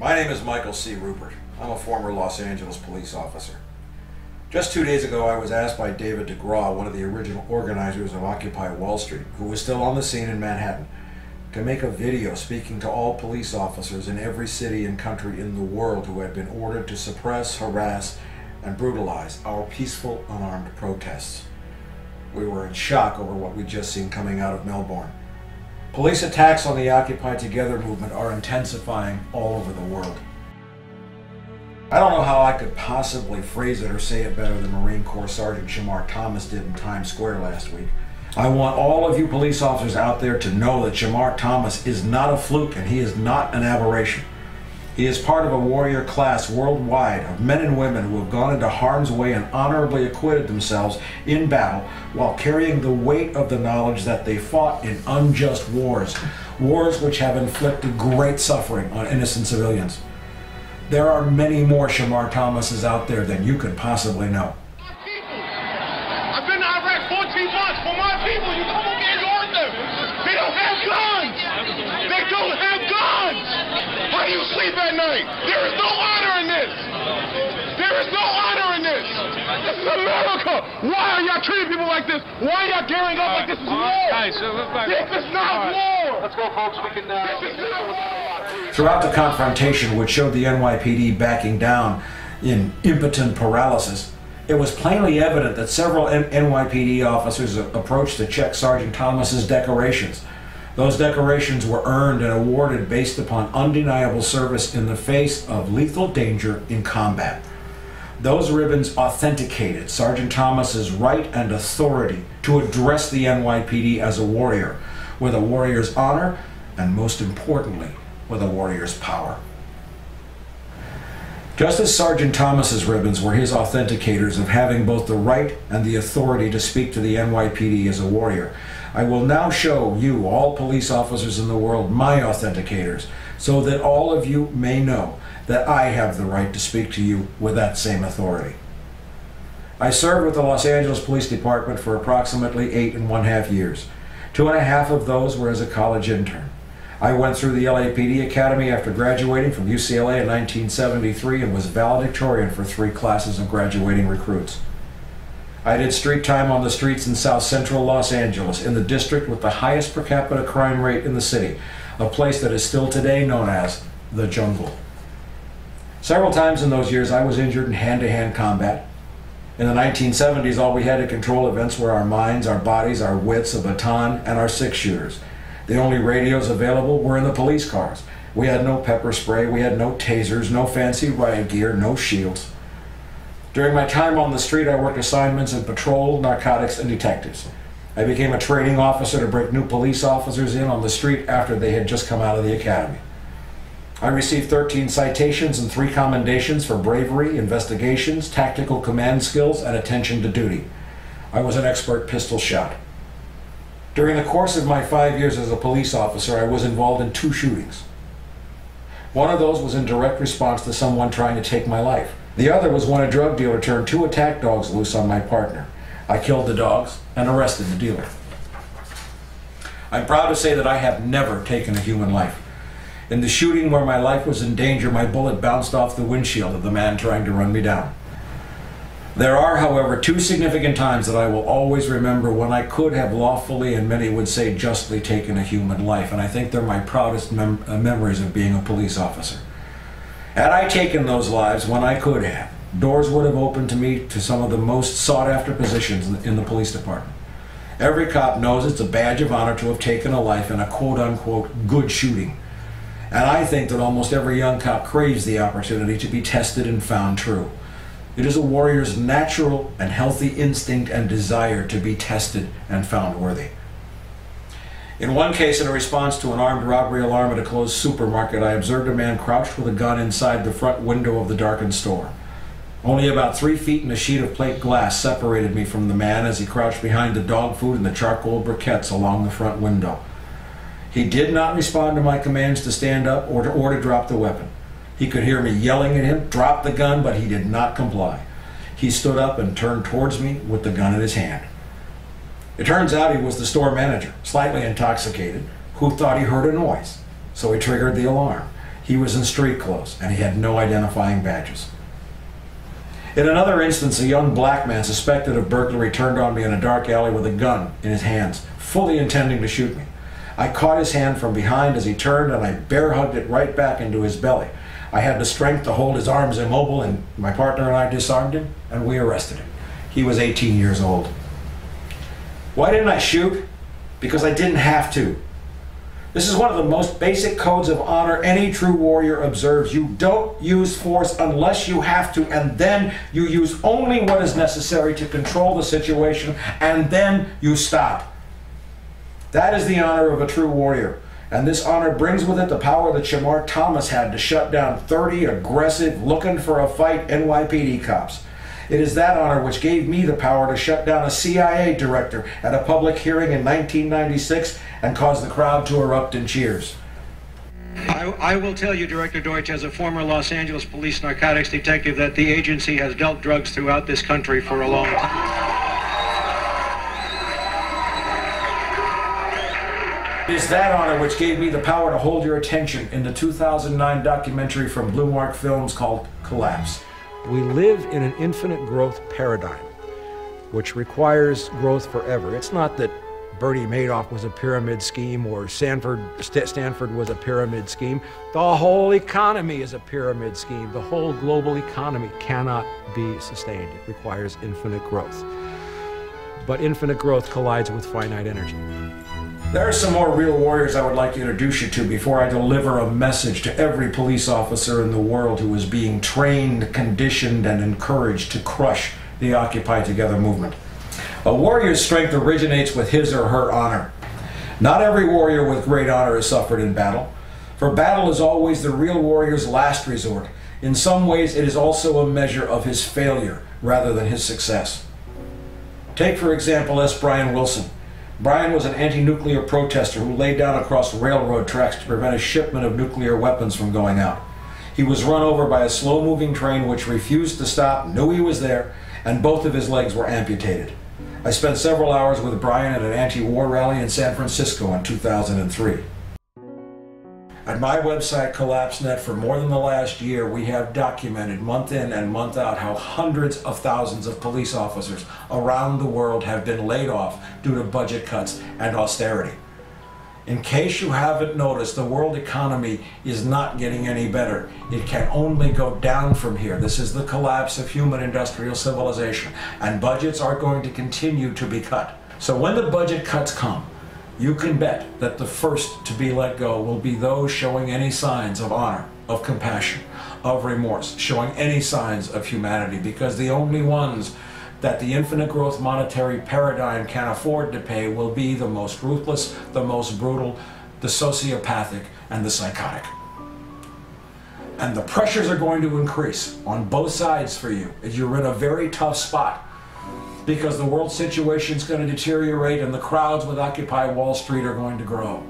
My name is Michael C. Ruppert. I'm a former Los Angeles police officer. Just 2 days ago, I was asked by David DeGraw, one of the original organizers of Occupy Wall Street, who was still on the scene in Manhattan, to make a video speaking to all police officers in every city and country in the world who had been ordered to suppress, harass, and brutalize our peaceful, unarmed protests. We were in shock over what we'd just seen coming out of Melbourne. Police attacks on the Occupy Together movement are intensifying all over the world. I don't know how I could possibly phrase it or say it better than Marine Corps Sergeant Shamar Thomas did in Times Square last week. I want all of you police officers out there to know that Shamar Thomas is not a fluke and he is not an aberration. He is part of a warrior class worldwide of men and women who have gone into harm's way and honorably acquitted themselves in battle while carrying the weight of the knowledge that they fought in unjust wars, wars which have inflicted great suffering on innocent civilians. There are many more Shamar Thomases out there than you could possibly know. I've been to Iraq 14 months for my people. You come over here and hurt them. They don't have guns. They don't have guns. How do you sleep at night? There is no honor in this. There is no honor in this. This is America. Why are y'all treating people like this? Why are y'all gearing up like this is war? This is not war. Let's go, folks. We can. This is not war. Throughout the confrontation, which showed the NYPD backing down in impotent paralysis, it was plainly evident that several NYPD officers approached to check Sergeant Thomas's decorations. Those decorations were earned and awarded based upon undeniable service in the face of lethal danger in combat. Those ribbons authenticated Sergeant Thomas's right and authority to address the NYPD as a warrior, with a warrior's honor and, most importantly, with a warrior's power. Just as Sergeant Thomas's ribbons were his authenticators of having both the right and the authority to speak to the NYPD as a warrior, I will now show you, all police officers in the world, my authenticators, so that all of you may know that I have the right to speak to you with that same authority. I served with the Los Angeles Police Department for approximately 8.5 years. 2.5 of those were as a college intern. I went through the LAPD Academy after graduating from UCLA in 1973 and was valedictorian for 3 classes of graduating recruits. I did street time on the streets in South Central Los Angeles, in the district with the highest per capita crime rate in the city, a place that is still today known as the jungle. Several times in those years I was injured in hand-to-hand combat. In the 1970s, all we had to control events were our minds, our bodies, our wits, a baton, and our 6-shooters. The only radios available were in the police cars. We had no pepper spray, we had no tasers, no fancy riot gear, no shields. During my time on the street, I worked assignments in patrol, narcotics, and detectives. I became a training officer to break new police officers in on the street after they had just come out of the academy. I received 13 citations and 3 commendations for bravery, investigations, tactical command skills, and attention to duty. I was an expert pistol shot. During the course of my 5 years as a police officer, I was involved in 2 shootings. One of those was in direct response to someone trying to take my life. The other was when a drug dealer turned 2 attack dogs loose on my partner. I killed the dogs and arrested the dealer. I'm proud to say that I have never taken a human life. In the shooting where my life was in danger, my bullet bounced off the windshield of the man trying to run me down. There are, however, 2 significant times that I will always remember when I could have lawfully, and many would say justly, taken a human life, and I think they're my proudest memories of being a police officer. Had I taken those lives when I could have, doors would have opened to me to some of the most sought-after positions in the police department. Every cop knows it's a badge of honor to have taken a life in a quote-unquote good shooting. And I think that almost every young cop craves the opportunity to be tested and found true. It is a warrior's natural and healthy instinct and desire to be tested and found worthy. In one case, in a response to an armed robbery alarm at a closed supermarket, I observed a man crouched with a gun inside the front window of the darkened store. Only about 3 feet and a sheet of plate glass separated me from the man as he crouched behind the dog food and the charcoal briquettes along the front window. He did not respond to my commands to stand up or to drop the weapon. He could hear me yelling at him, "Drop the gun," but he did not comply. He stood up and turned towards me with the gun in his hand. It turns out he was the store manager, slightly intoxicated, who thought he heard a noise, so he triggered the alarm. He was in street clothes, and he had no identifying badges. In another instance, a young black man suspected of burglary turned on me in a dark alley with a gun in his hands, fully intending to shoot me. I caught his hand from behind as he turned, and I bear hugged it right back into his belly. I had the strength to hold his arms immobile, and my partner and I disarmed him, and we arrested him. He was 18 years old. Why didn't I shoot? Because I didn't have to. This is one of the most basic codes of honor any true warrior observes. You don't use force unless you have to, and then you use only what is necessary to control the situation, and then you stop. That is the honor of a true warrior, and this honor brings with it the power that Shamar Thomas had to shut down 30 aggressive, looking-for-a-fight NYPD cops. It is that honor which gave me the power to shut down a CIA director at a public hearing in 1996 and cause the crowd to erupt in cheers. I will tell you, Director Deutsch, as a former Los Angeles police narcotics detective, that the agency has dealt drugs throughout this country for a long time. It is that honor which gave me the power to hold your attention in the 2009 documentary from Blue Mark Films called Collapse. We live in an infinite growth paradigm, which requires growth forever. It's not that Bernie Madoff was a pyramid scheme or Stanford was a pyramid scheme. The whole economy is a pyramid scheme. The whole global economy cannot be sustained. It requires infinite growth. But infinite growth collides with finite energy. There are some more real warriors I would like to introduce you to before I deliver a message to every police officer in the world who is being trained, conditioned, and encouraged to crush the Occupy Together movement. A warrior's strength originates with his or her honor. Not every warrior with great honor has suffered in battle, for battle is always the real warrior's last resort. In some ways, it is also a measure of his failure rather than his success. Take, for example, S. Brian Wilson. Brian was an anti-nuclear protester who laid down across railroad tracks to prevent a shipment of nuclear weapons from going out. He was run over by a slow-moving train which refused to stop, knew he was there, and both of his legs were amputated. I spent several hours with Brian at an anti-war rally in San Francisco in 2003. At my website, CollapseNet, for more than the last year, we have documented month in and month out how hundreds of thousands of police officers around the world have been laid off due to budget cuts and austerity. In case you haven't noticed, the world economy is not getting any better. It can only go down from here. This is the collapse of human industrial civilization, and budgets are going to continue to be cut. So when the budget cuts come, you can bet that the first to be let go will be those showing any signs of honor, of compassion, of remorse, showing any signs of humanity, because the only ones that the infinite growth monetary paradigm can afford to pay will be the most ruthless, the most brutal, the sociopathic, and the psychotic. And the pressures are going to increase on both sides for you. You're in a very tough spot, because the world situation is going to deteriorate and the crowds with Occupy Wall Street are going to grow.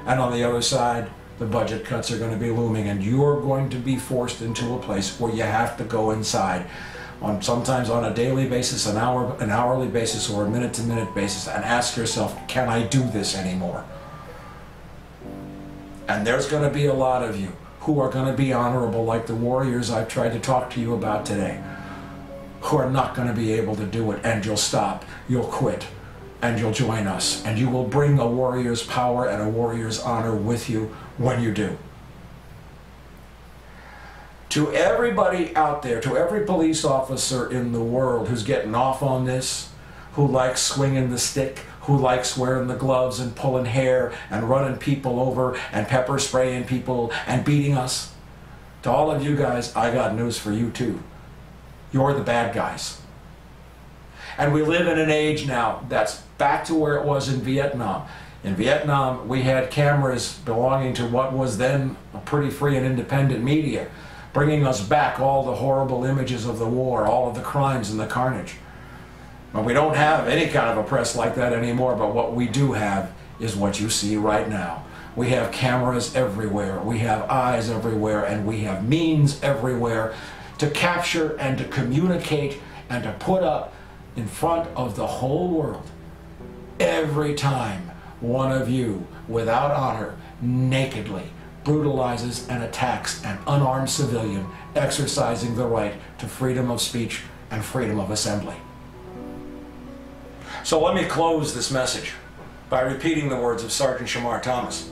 And on the other side, the budget cuts are going to be looming, and you're going to be forced into a place where you have to go inside, sometimes on a daily basis, an hourly basis, or a minute-to-minute basis, and ask yourself, can I do this anymore? And there's going to be a lot of you who are going to be honorable, like the warriors I've tried to talk to you about today, who are not going to be able to do it, and you'll stop, you'll quit, and you'll join us, and you will bring a warrior's power and a warrior's honor with you when you do. To everybody out there, to every police officer in the world who's getting off on this, who likes swinging the stick, who likes wearing the gloves and pulling hair and running people over and pepper spraying people and beating us, to all of you guys, I got news for you too. You're the bad guys. And we live in an age now that's back to where it was in Vietnam. In Vietnam, we had cameras belonging to what was then a pretty free and independent media, bringing us back all the horrible images of the war, all of the crimes and the carnage. But we don't have any kind of a press like that anymore, but what we do have is what you see right now. We have cameras everywhere, we have eyes everywhere, and we have means everywhere to capture and to communicate and to put up in front of the whole world every time one of you, without honor, nakedly brutalizes and attacks an unarmed civilian exercising the right to freedom of speech and freedom of assembly. So let me close this message by repeating the words of Sergeant Shamar Thomas.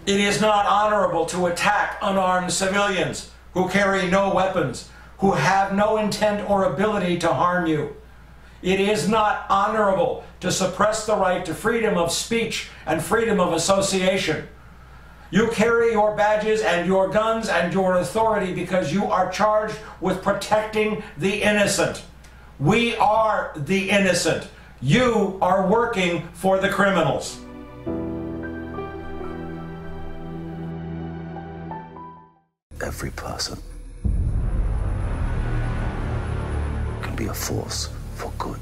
It is not honorable to attack unarmed civilians who carry no weapons, who have no intent or ability to harm you. It is not honorable to suppress the right to freedom of speech and freedom of association. You carry your badges and your guns and your authority because you are charged with protecting the innocent. We are the innocent. You are working for the criminals. Every person can be a force for good.